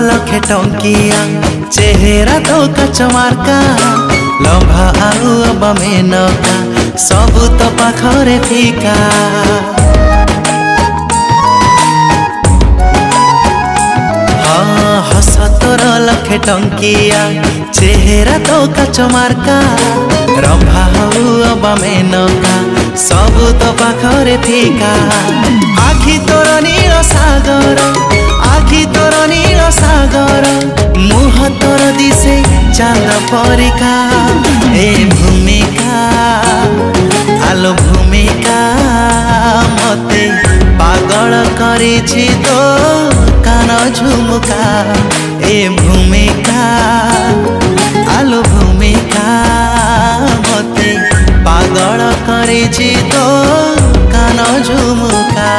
लखे टंकिया चेहरा तो कचमार्का लंबा आउ अब मेनका सबू तो पाखरे फीका हस तोर लखे टंकिया चेहरा तो कचमार्का रंभा हऊ अब मेनका सबू तो पाखरे फीका आखि तोर नील सागर आखि तोर नील सागर मुह तोर दिसे चांद परिका ए भूमिका आलो भूमिका मते पागल करिछि तो कान झुमुका ए भूमिका आलो भूमिका मते पागल करिछि तो कान झुमुका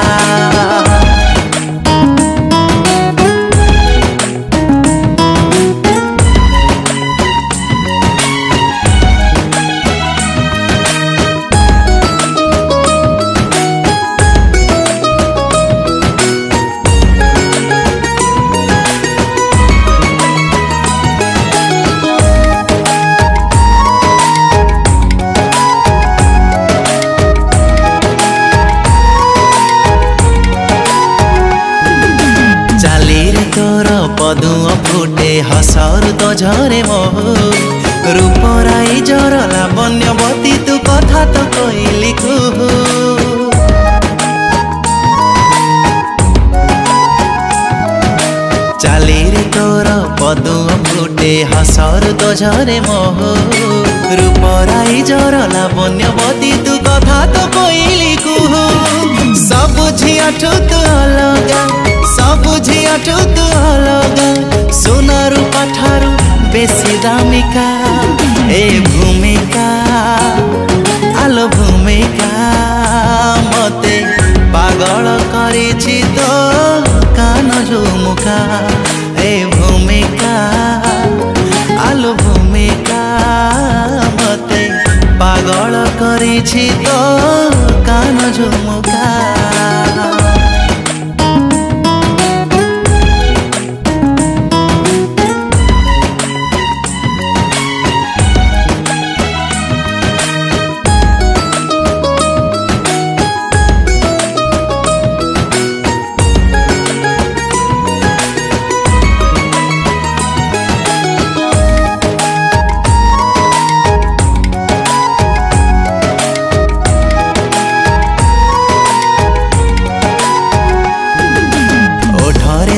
पदुआ फुटे हसरु तो झरे मोह रूपराई जर लावण्यवती तू कथा तो कहली कुहू चाली रे तोर पदुआ फुटे हसरु तो झरे मोह रूपराई जर लावण्यवती तू कथा तो कहली कुहू सब झियाठू तू अलगा सब झियाठू तू अलगा सोनारू पाठारू बेसी दामिका ए भूमिका आलो भूमिका मते पागल करिछि तो कान झुमुका ए भूमिका आलो भूमिका मते पागल करिछि तो कान झुमुका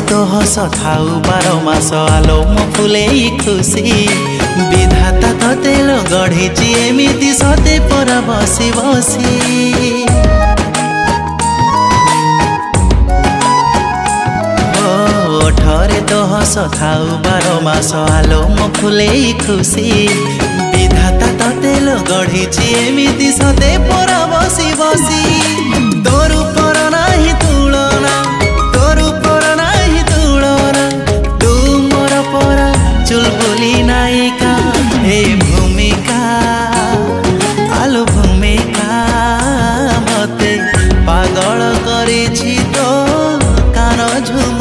तो हस थाऊ 12 मास आलो मो फुले खुशी विधाता तो तेल गढ़ी एमिति सते पर बसी बसी ओठरे तो हस थाऊ 12 मास आलो मो फुले खुशी विधाता तो तेल गढ़ी एमिति सते पर बसी बसी तोर पर नाही तुलना तोर पर चुलबुली नायिका हे भूमिका आलो भूमिका मते पागल करिछि तो कान झुम